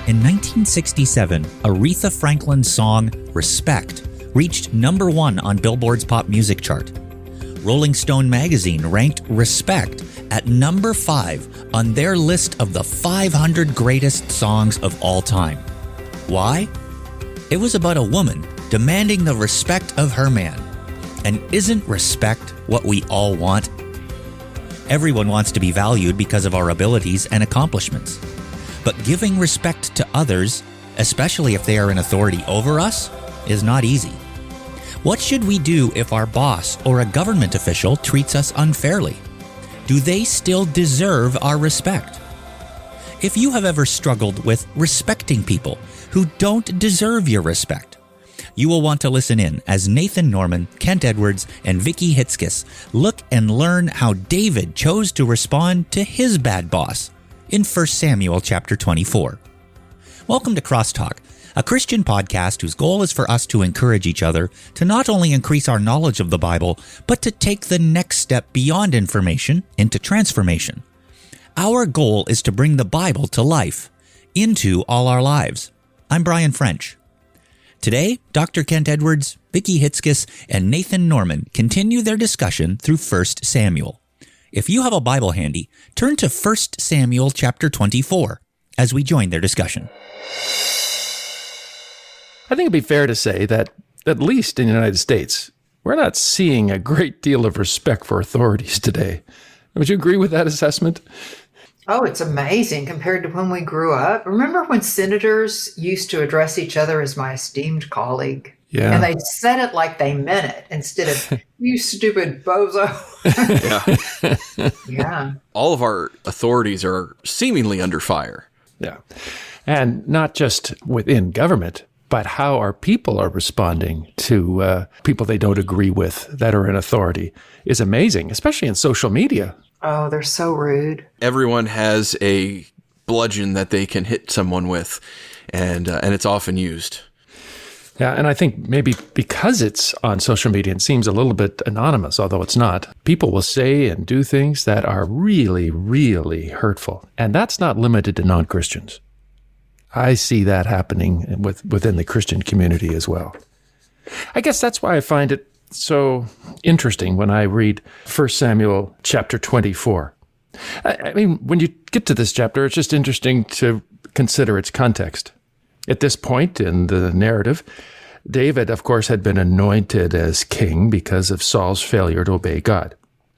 In 1967, Aretha Franklin's song Respect reached number 1 on Billboard's pop music chart. Rolling Stone magazine ranked Respect at number 5 on their list of the 500 greatest songs of all time. Why? It was about a woman demanding the respect of her man. And isn't respect what we all want? Everyone wants to be valued because of our abilities and accomplishments. But giving respect to others, especially if they are in authority over us, is not easy. What should we do if our boss or a government official treats us unfairly? Do they still deserve our respect? If you have ever struggled with respecting people who don't deserve your respect, you will want to listen in as Nathan Norman, Kent Edwards, and Vicki Hitzges look and learn how David chose to respond to his bad boss in 1 Samuel chapter 24. Welcome to CrossTalk, a Christian podcast whose goal is for us to encourage each other to not only increase our knowledge of the Bible, but to take the next step beyond information into transformation. Our goal is to bring the Bible to life, into all our lives. I'm Brian French. Today, Dr. Kent Edwards, Vicki Hitzges, and Nathan Norman continue their discussion through 1 Samuel. If you have a Bible handy, turn to 1 Samuel chapter 24 as we join their discussion. I think it'd be fair to say that, at least in the United States, we're not seeing a great deal of respect for authorities today. Would you agree with that assessment? Oh, it's amazing compared to when we grew up. Remember when senators used to address each other as my esteemed colleague? Yeah. And they said it like they meant it instead of, you stupid bozo. Yeah. All of our authorities are seemingly under fire. Yeah. And not just within government, but how our people are responding to people they don't agree with that are in authority is amazing, especially in social media. Oh, they're so rude. Everyone has a bludgeon that they can hit someone with, and it's often used. Yeah, and I think maybe because it's on social media, it seems a little bit anonymous, although it's not. People will say and do things that are really, really hurtful. And that's not limited to non-Christians. I see that happening within the Christian community as well. I guess that's why I find it so interesting when I read 1 Samuel chapter 24. I mean, when you get to this chapter, it's just interesting to consider its context. At this point in the narrative, David, of course, had been anointed as king because of Saul's failure to obey God.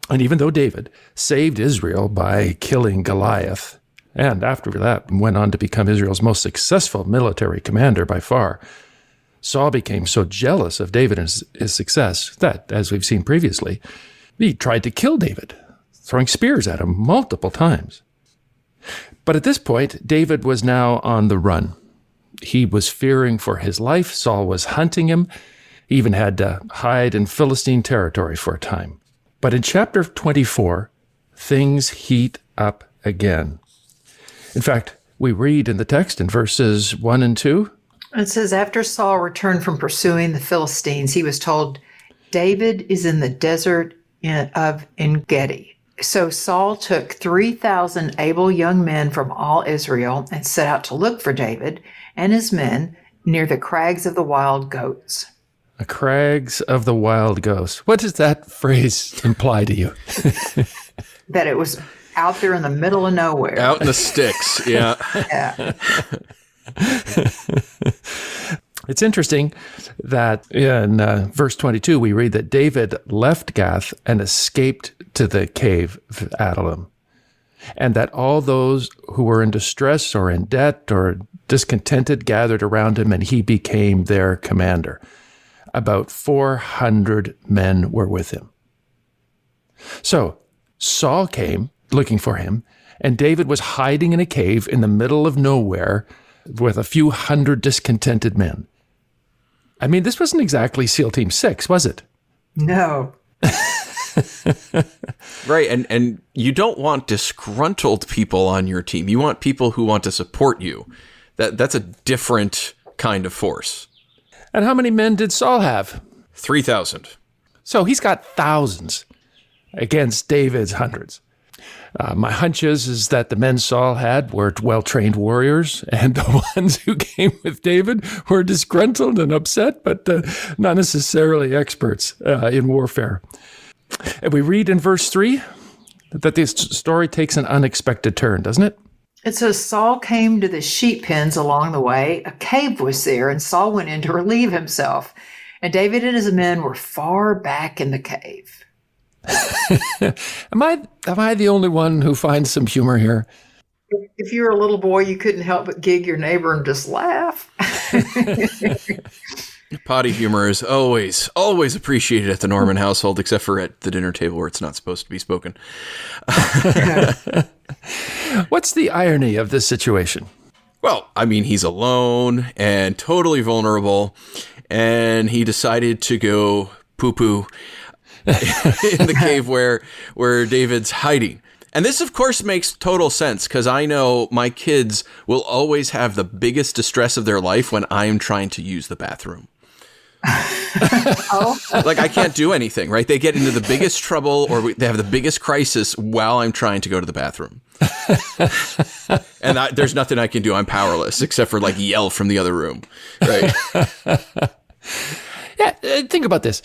And even though David saved Israel by killing Goliath, and after that went on to become Israel's most successful military commander by far, Saul became so jealous of David and his success that, as we've seen previously, he tried to kill David, throwing spears at him multiple times. But at this point, David was now on the run. He was fearing for his life. Saul was hunting him. He even had to hide in Philistine territory for a time. But in chapter 24, things heat up again. In fact, we read in the text in verses 1 and 2. It says, after Saul returned from pursuing the Philistines, he was told, David is in the desert of En-Gedi. So Saul took 3,000 able young men from all Israel and set out to look for David and his men near the crags of the wild goats. The crags of the wild goats. What does that phrase imply to you? That it was out there in the middle of nowhere. Out in the sticks, yeah. Yeah. It's interesting that in verse 22, we read that David left Gath and escaped to the cave of Adullam, and that all those who were in distress or in debt or discontented gathered around him, and he became their commander. About 400 men were with him. So Saul came looking for him, and David was hiding in a cave in the middle of nowhere with a few hundred discontented men. I mean, this wasn't exactly SEAL Team 6, was it? No. Right, and you don't want disgruntled people on your team. You want people who want to support you. That's a different kind of force. And how many men did Saul have? 3,000. So he's got thousands against David's hundreds. My hunch is that the men Saul had were well-trained warriors, and the ones who came with David were disgruntled and upset, but not necessarily experts in warfare. And we read in verse 3 that this story takes an unexpected turn, doesn't it? It says, Saul came to the sheep pens along the way. A cave was there, and Saul went in to relieve himself. And David and his men were far back in the cave. Am I the only one who finds some humor here? If you were a little boy, you couldn't help but gig your neighbor and just laugh. Potty humor is always appreciated at the Norman household, except for at the dinner table where it's not supposed to be spoken. What's the irony of this situation? Well, I mean, he's alone and totally vulnerable, and he decided to go poo-poo in the cave where David's hiding. And this, of course, makes total sense because I know my kids will always have the biggest distress of their life when I'm trying to use the bathroom. Like I can't do anything, right? They get into the biggest trouble or they have the biggest crisis while I'm trying to go to the bathroom. And there's nothing I can do. I'm powerless except for like yell from the other room, right? Yeah, think about this.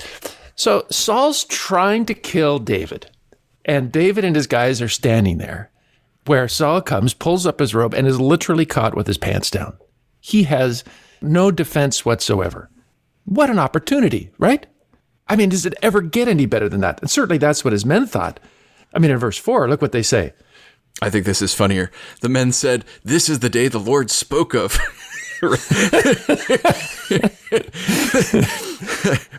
So Saul's trying to kill David, and David and his guys are standing there where Saul comes, pulls up his robe, and is literally caught with his pants down. He has no defense whatsoever. What an opportunity, right? I mean, does it ever get any better than that? And certainly that's what his men thought. I mean, in verse 4, look what they say. I think this is funnier. The men said, "This is the day the Lord spoke of."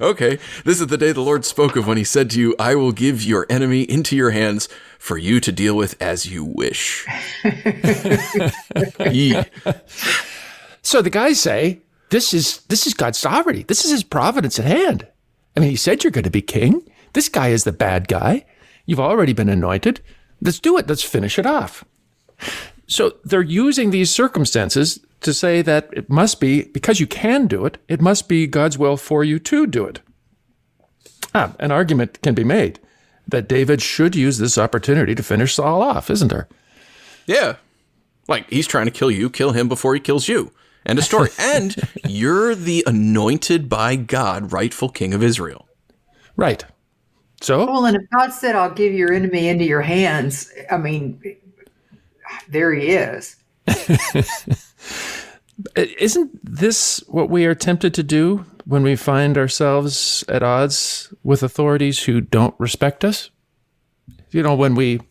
Okay, this is the day the Lord spoke of when he said to you, "I will give your enemy into your hands for you to deal with as you wish." So the guys say, this is God's sovereignty. This is his providence at hand. I mean, he said you're going to be king. This guy is the bad guy. You've already been anointed. Let's do it. Let's finish it off. So they're using these circumstances to say that it must be, because you can do it, it must be God's will for you to do it. An argument can be made that David should use this opportunity to finish Saul off, isn't there? Yeah. Like, he's trying to kill you, kill him before he kills you. End of story. And you're the anointed by God, rightful king of Israel. Right. So? Well, and if God said, I'll give your enemy into your hands, I mean, there he is. Isn't this what we are tempted to do when we find ourselves at odds with authorities who don't respect us? You know, when we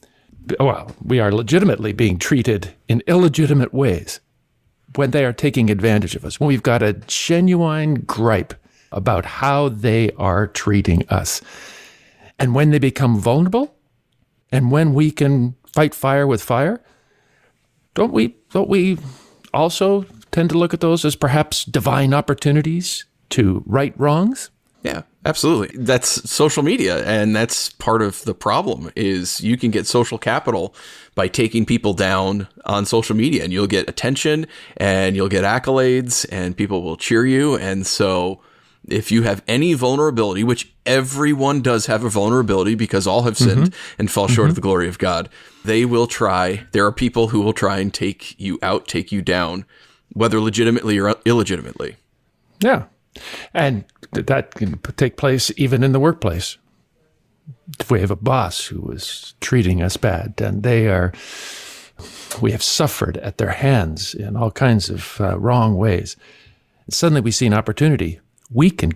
are legitimately being treated in illegitimate ways, when they are taking advantage of us, when we've got a genuine gripe about how they are treating us, and when they become vulnerable, and when we can fight fire with fire, don't we also tend to look at those as perhaps divine opportunities to right wrongs? Yeah, absolutely. That's social media, and that's part of the problem is you can get social capital by taking people down on social media, and you'll get attention and you'll get accolades and people will cheer you. And so if you have any vulnerability, which everyone does have a vulnerability because all have sinned and fall short of the glory of God, they will try. There are people who will try and take you out, take you down, whether legitimately or illegitimately. Yeah. And that can take place even in the workplace. If we have a boss who is treating us bad and we have suffered at their hands in all kinds of wrong ways, and suddenly we see an opportunity. We can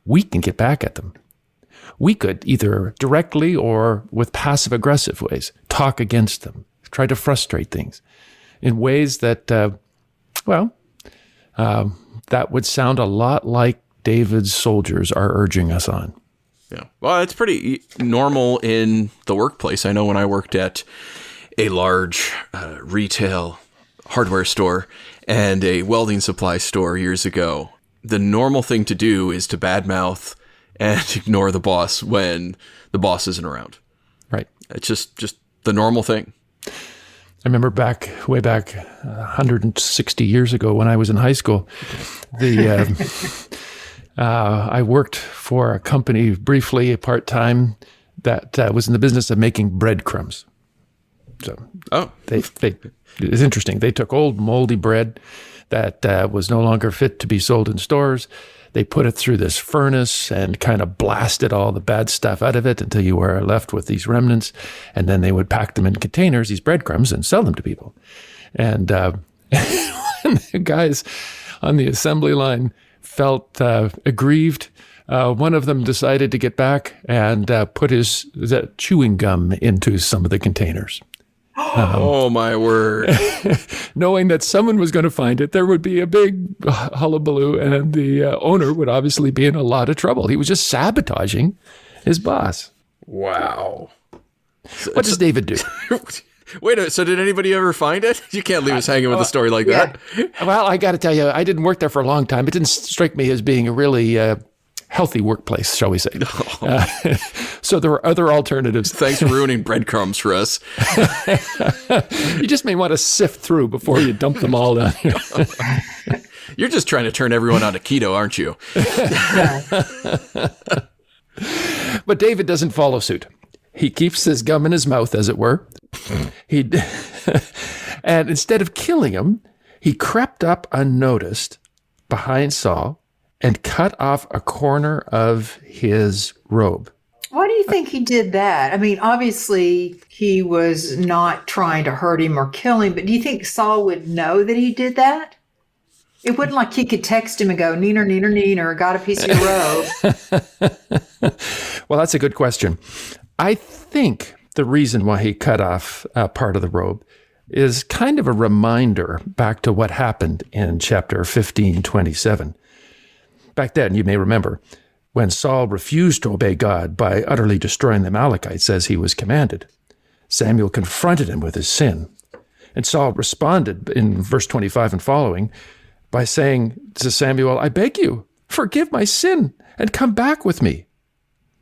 get back at them. We could either directly or with passive aggressive ways talk against them, try to frustrate things in ways that, that would sound a lot like David's soldiers are urging us on. Yeah. Well, it's pretty normal in the workplace. I know when I worked at a large retail hardware store and a welding supply store years ago, the normal thing to do is to badmouth and ignore the boss when the boss isn't around. Right. It's just the normal thing. I remember way back 160 years ago when I was in high school, I worked for a company briefly, part-time, that was in the business of making breadcrumbs. So it's interesting. They took old moldy bread that was no longer fit to be sold in stores. They put it through this furnace and kind of blasted all the bad stuff out of it until you were left with these remnants. And then they would pack them in containers, these breadcrumbs, and sell them to people. And when the guys on the assembly line felt aggrieved, one of them decided to get back and put his chewing gum into some of the containers. Oh, my word. Knowing that someone was going to find it, there would be a big hullabaloo, and the owner would obviously be in a lot of trouble. He was just sabotaging his boss. Wow. What does David do? Wait a minute, so did anybody ever find it? You can't leave us hanging with a story like that. Well, I got to tell you, I didn't work there for a long time. It didn't strike me as being a really healthy workplace, shall we say. So there were other alternatives. Thanks for ruining breadcrumbs for us. You just may want to sift through before you dump them all down here. You're just trying to turn everyone onto keto, aren't you? But David doesn't follow suit. He keeps his gum in his mouth, as it were. And instead of killing him, he crept up unnoticed behind Saul and cut off a corner of his robe. Why do you think he did that? I mean, obviously, he was not trying to hurt him or kill him, but do you think Saul would know that he did that? It wasn't like he could text him and go, neener, neener, neener, got a piece of your robe. Well, that's a good question. I think the reason why he cut off part of the robe is kind of a reminder back to what happened in chapter 15:27. Back then, you may remember, when Saul refused to obey God by utterly destroying the Amalekites as he was commanded, Samuel confronted him with his sin. And Saul responded in verse 25 and following by saying to Samuel, "I beg you, forgive my sin and come back with me."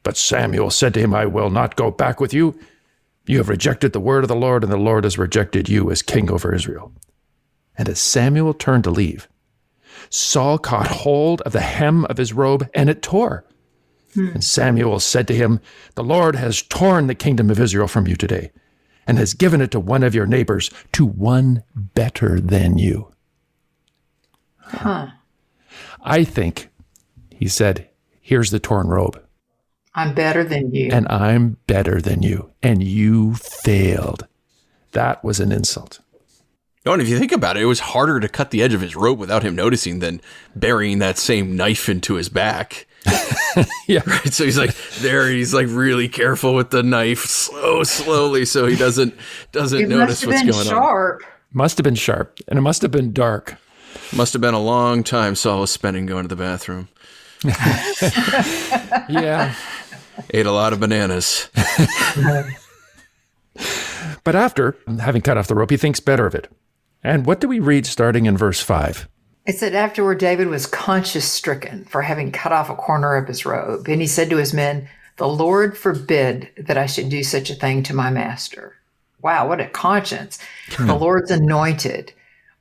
But Samuel said to him, "I will not go back with you. You have rejected the word of the Lord, and the Lord has rejected you as king over Israel." And as Samuel turned to leave, Saul caught hold of the hem of his robe, and it tore. And Samuel said to him, "The Lord has torn the kingdom of Israel from you today, and has given it to one of your neighbors, to one better than you." I think he said, "Here's the torn robe. I'm better than you. And I'm better than you. And you failed." That was an insult. Oh, and if you think about it, it was harder to cut the edge of his robe without him noticing than burying that same knife into his back. Yeah. Right. So he's like really careful with the knife, slowly, so he doesn't notice what's going sharp. on. Must have been sharp, and it must have been dark. Must have been a long time Saul was spending going to the bathroom. Yeah. Ate a lot of bananas. But after having cut off the rope, he thinks better of it. And what do we read starting in verse 5? It said, afterward, David was conscience-stricken for having cut off a corner of his robe. And he said to his men, "The Lord forbid that I should do such a thing to my master." Wow, what a conscience. The Lord's anointed.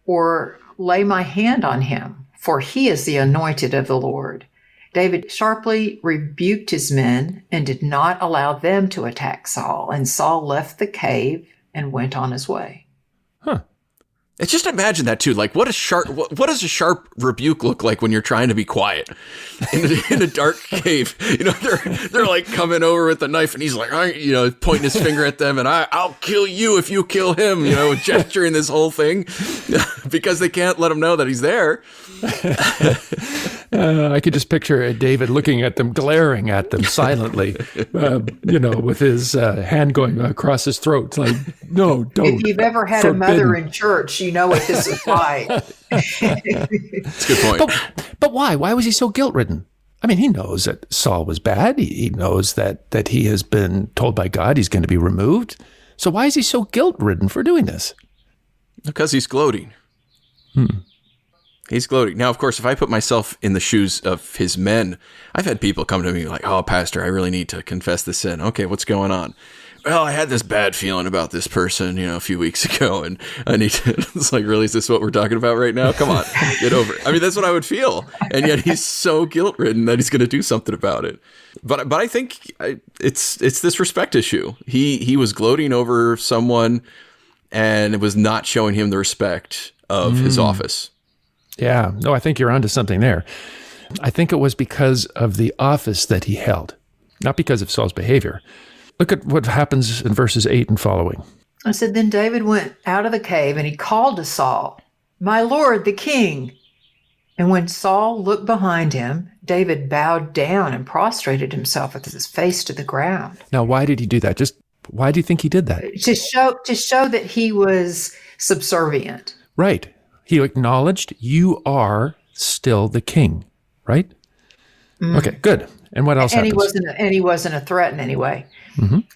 Or lay my hand on him, for he is the anointed of the Lord. David sharply rebuked his men and did not allow them to attack Saul. And Saul left the cave and went on his way. It's just imagine that too. Like, what does a sharp rebuke look like when you're trying to be quiet in a dark cave? You know, they're like coming over with the knife, and he's like, pointing his finger at them, and I'll kill you if you kill him. You know, gesturing this whole thing because they can't let him know that he's there. I could just picture David looking at them, glaring at them silently, with his hand going across his throat. It's like, no, don't. If you've ever had a mother in church, you know what this is like. That's a good point. But why? Why was he so guilt-ridden? I mean, he knows that Saul was bad. He knows that he has been told by God he's going to be removed. So why is he so guilt-ridden for doing this? Because he's gloating. He's gloating. Now, of course, if I put myself in the shoes of his men, I've had people come to me like, "Oh, Pastor, I really need to confess this sin." Okay, what's going on? Well, I had this bad feeling about this person, a few weeks ago, and I need to, it's like, really, is this what we're talking about right now? Come on, get over it. I mean, that's what I would feel. And yet he's so guilt-ridden that he's going to do something about it. But I think it's this respect issue. He was gloating over someone and it was not showing him the respect of his office. Yeah. No, I think you're onto something there. I think it was because of the office that he held, not because of Saul's behavior. Look at what happens in verses 8 and following. I said, then David went out of the cave and he called to Saul, my lord, the king. And when Saul looked behind him, David bowed down and prostrated himself with his face to the ground. Now, why did he do that? Just why do you think he did that? To show that he was subservient. Right. He acknowledged you are still the king, right? Okay, good. And what else happens? He wasn't a threat in any way.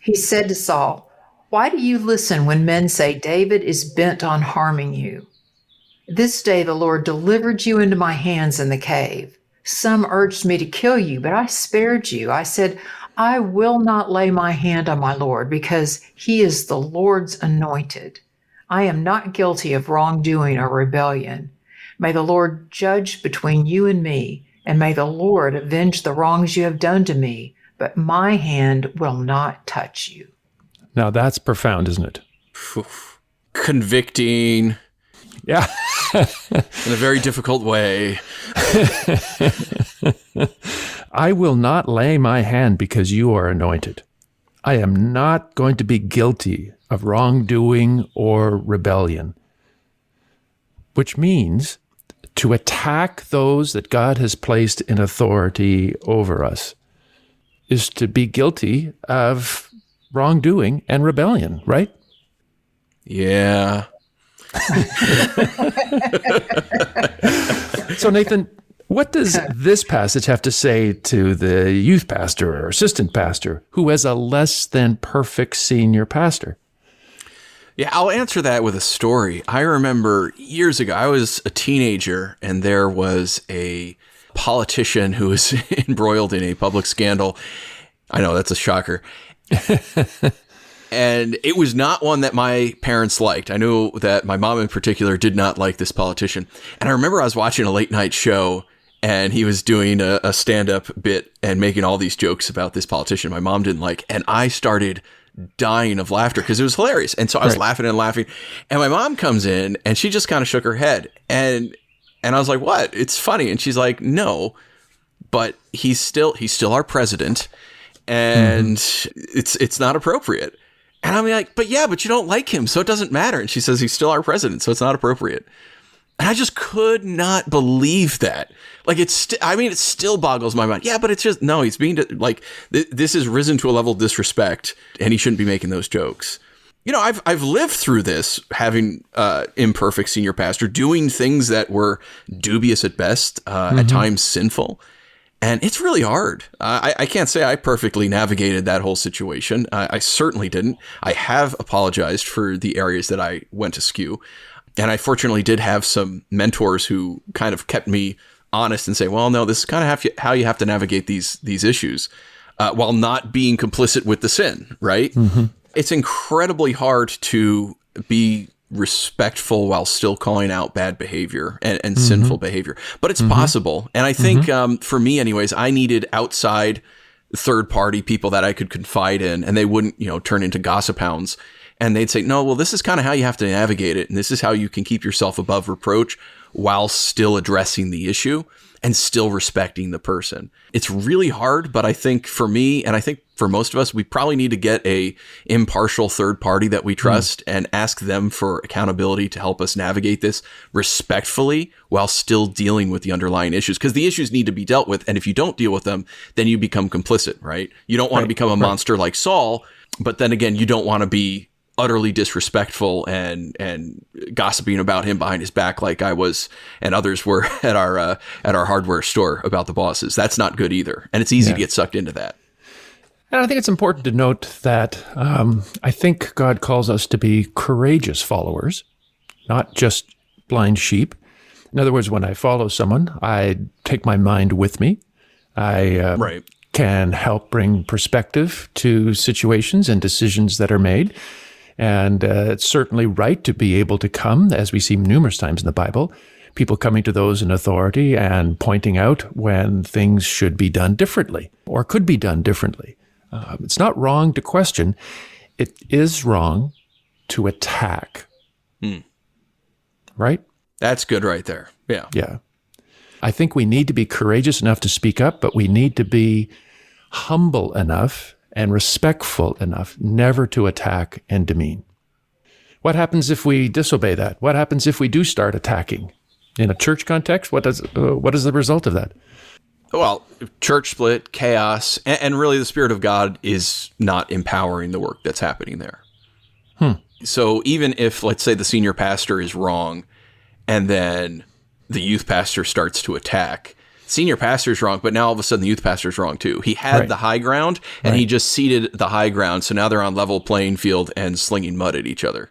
He said to Saul, why do you listen when men say David is bent on harming you? This day the Lord delivered you into my hands in the cave. Some urged me to kill you, but I spared you. I said, I will not lay my hand on my Lord because he is the Lord's anointed. I am not guilty of wrongdoing or rebellion. May the Lord judge between you and me, and may the Lord avenge the wrongs you have done to me, but my hand will not touch you. Now that's profound, isn't it? Convicting. Yeah. In a very difficult way. I will not lay my hand because you are anointed. I am not going to be guilty of wrongdoing or rebellion, which means to attack those that God has placed in authority over us is to be guilty of wrongdoing and rebellion, right? Yeah. So, Nathan, what does this passage have to say to the youth pastor or assistant pastor who has a less than perfect senior pastor? Yeah, I'll answer that with a story. I remember years ago, I was a teenager, and there was a politician who was embroiled in a public scandal. I know, that's a shocker. And it was not one that my parents liked. I knew that my mom in particular did not like this politician. And I remember I was watching a late night show, and he was doing a stand-up bit and making all these jokes about this politician my mom didn't like. And I started dying of laughter because it was hilarious. And so I was laughing and laughing. And my mom comes in, and she just kind of shook her head. And I was like, what? It's funny. And she's like, no, but he's still our president. And it's not appropriate. And I'm like, but you don't like him, so it doesn't matter. And she says, he's still our president, so it's not appropriate. And I just could not believe that. Like, it still boggles my mind. Yeah, but it's just, no, he's being, this has risen to a level of disrespect, and he shouldn't be making those jokes. You know, I've lived through this, having imperfect senior pastor, doing things that were dubious at best, at times sinful. And it's really hard. I can't say I perfectly navigated that whole situation. I certainly didn't. I have apologized for the areas that I went askew. And I fortunately did have some mentors who kind of kept me honest and say, well, no, this is kind of how you have to navigate these issues while not being complicit with the sin, right? It's incredibly hard to be respectful while still calling out bad behavior and sinful behavior, but it's possible. And I think for me anyways, I needed outside third party people that I could confide in, and they wouldn't, turn into gossip hounds. And they'd say, no, well, this is kind of how you have to navigate it. And this is how you can keep yourself above reproach while still addressing the issue and still respecting the person. It's really hard, but I think for me, and I think for most of us, we probably need to get a impartial third party that we trust and ask them for accountability to help us navigate this respectfully while still dealing with the underlying issues, because the issues need to be dealt with. And if you don't deal with them, then you become complicit, right? You don't want to become a monster like Saul, but then again, you don't want to be utterly disrespectful and gossiping about him behind his back like I was and others were at our hardware store about the bosses. That's not good either. And it's easy to get sucked into that. And I think it's important to note that I think God calls us to be courageous followers, not just blind sheep. In other words, when I follow someone, I take my mind with me. I can help bring perspective to situations and decisions that are made. And it's certainly right to be able to come, as we see numerous times in the Bible, people coming to those in authority and pointing out when things should be done differently or could be done differently. It's not wrong to question. It is wrong to attack. Right? That's good right there. Yeah. Yeah. I think we need to be courageous enough to speak up, but we need to be humble enough and respectful enough never to attack and demean. What happens if we disobey that? What happens if we do start attacking? In a church context, what is the result of that? Well, church split, chaos, and really the Spirit of God is not empowering the work that's happening there. So even if, let's say, the senior pastor is wrong and then the youth pastor starts to attack, senior pastor's wrong, but now all of a sudden the youth pastor's wrong too. He had the high ground and he just ceded the high ground. So now they're on level playing field and slinging mud at each other.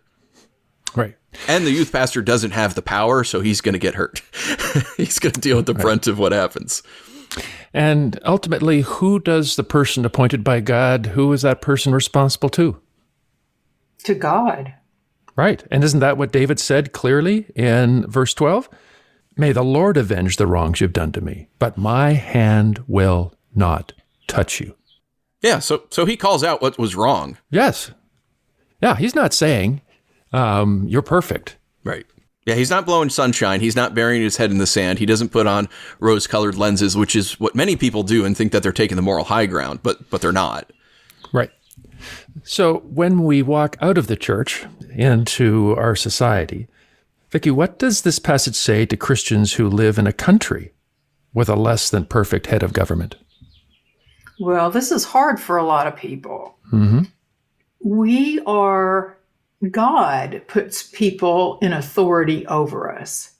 Right. And the youth pastor doesn't have the power, so he's going to get hurt. He's going to deal with the brunt of what happens. And ultimately, who does the person appointed by God, who is that person responsible to? To God. Right. And isn't that what David said clearly in verse 12? May the Lord avenge the wrongs you've done to me, but my hand will not touch you. Yeah, so he calls out what was wrong. Yes. Yeah, he's not saying you're perfect. Right. Yeah, he's not blowing sunshine. He's not burying his head in the sand. He doesn't put on rose-colored lenses, which is what many people do and think that they're taking the moral high ground, but they're not. Right. So when we walk out of the church into our society, Vicki, what does this passage say to Christians who live in a country with a less than perfect head of government? Well, this is hard for a lot of people. God puts people in authority over us.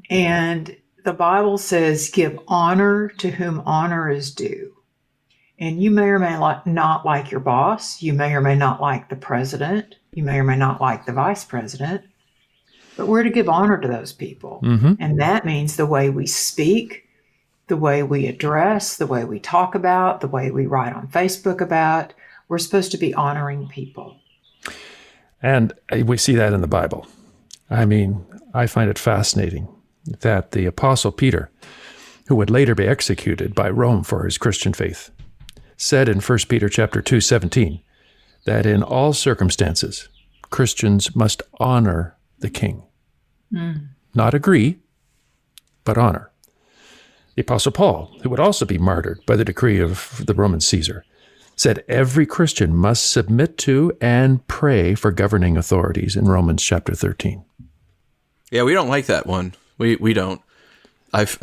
And the Bible says, give honor to whom honor is due. And you may or may not like your boss. You may or may not like the president. You may or may not like the vice president. But we're to give honor to those people. And that means the way we speak, the way we address, the way we talk about, the way we write on Facebook about. We're supposed to be honoring people. And we see that in the Bible. I mean, I find it fascinating that the Apostle Peter, who would later be executed by Rome for his Christian faith, said in 1 Peter chapter 2:17 that in all circumstances, Christians must honor the king. Not agree, but honor. The Apostle Paul, who would also be martyred by the decree of the Roman Caesar, said every Christian must submit to and pray for governing authorities in Romans chapter 13. Yeah, we don't like that one. We don't. I've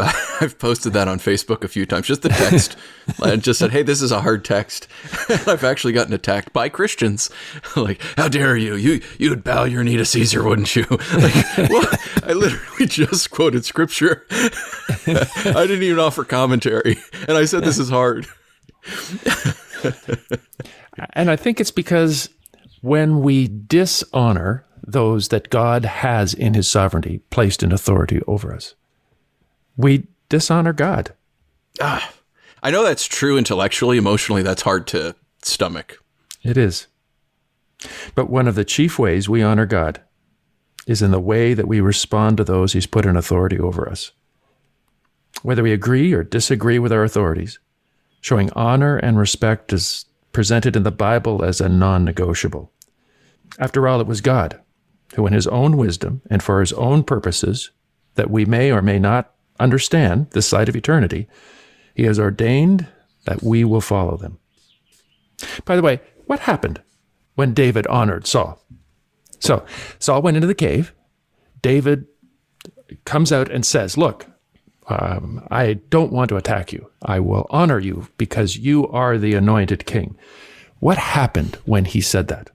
posted that on Facebook a few times, just the text. I just said, hey, this is a hard text. And I've actually gotten attacked by Christians. Like, how dare you? You would bow your knee to Caesar, wouldn't you? Like, well, I literally just quoted scripture. I didn't even offer commentary. And I said, this is hard. And I think it's because when we dishonor those that God has in his sovereignty placed in authority over us, we dishonor God. I know that's true intellectually. Emotionally, that's hard to stomach. It is. But one of the chief ways we honor God is in the way that we respond to those he's put in authority over us. Whether we agree or disagree with our authorities, showing honor and respect is presented in the Bible as a non-negotiable. After all, it was God who, in his own wisdom and for his own purposes that we may or may not understand this side of eternity, he has ordained that we will follow them. By the way, what happened when David honored Saul? So Saul went into the cave. David comes out and says, look, I don't want to attack you. I will honor you because you are the anointed king. What happened when he said that?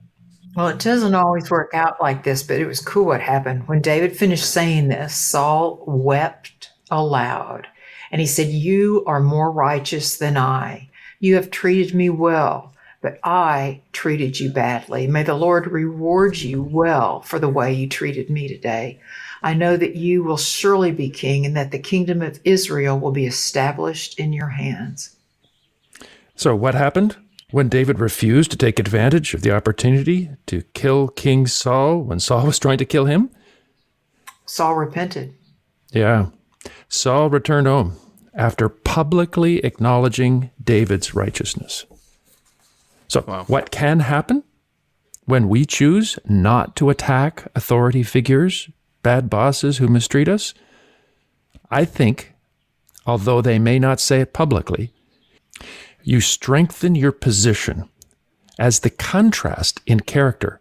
Well, it doesn't always work out like this, but it was cool what happened. When David finished saying this, Saul wept aloud. And he said, you are more righteous than I. You have treated me well, but I treated you badly. May the Lord reward you well for the way you treated me today. I know that you will surely be king and that the kingdom of Israel will be established in your hands. So what happened when David refused to take advantage of the opportunity to kill King Saul when Saul was trying to kill him? Saul repented. Yeah. Saul returned home after publicly acknowledging David's righteousness. So What can happen? when we choose not to attack authority figures, bad bosses who mistreat us, I think, although they may not say it publicly, you strengthen your position as the contrast in character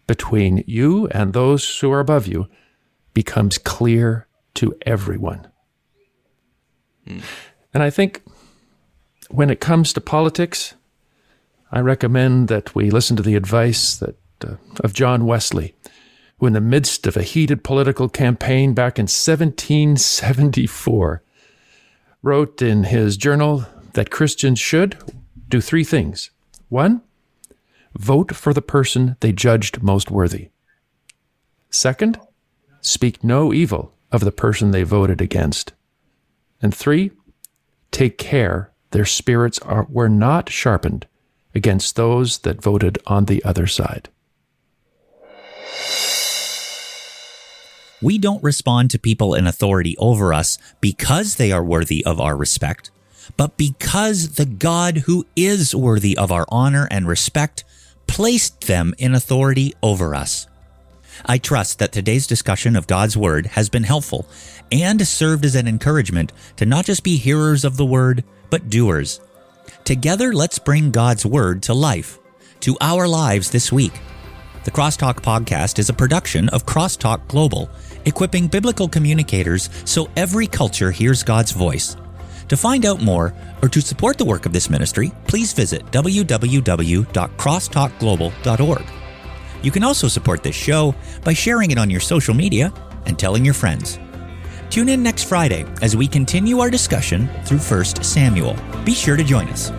between you and those who are above you becomes clear to everyone. And I think when it comes to politics, I recommend that we listen to the advice of John Wesley, who in the midst of a heated political campaign back in 1774 wrote in his journal that Christians should do three things. One, vote for the person they judged most worthy. Second, speak no evil of the person they voted against. And three, take care their spirits were not sharpened against those that voted on the other side. We don't respond to people in authority over us because they are worthy of our respect, but because the God who is worthy of our honor and respect placed them in authority over us. I trust that today's discussion of God's Word has been helpful and served as an encouragement to not just be hearers of the Word, but doers. Together, let's bring God's Word to life, to our lives this week. The CrossTalk podcast is a production of CrossTalk Global, equipping biblical communicators so every culture hears God's voice. To find out more or to support the work of this ministry, please visit www.crosstalkglobal.org. You can also support this show by sharing it on your social media and telling your friends. Tune in next Friday as we continue our discussion through 1 Samuel. Be sure to join us.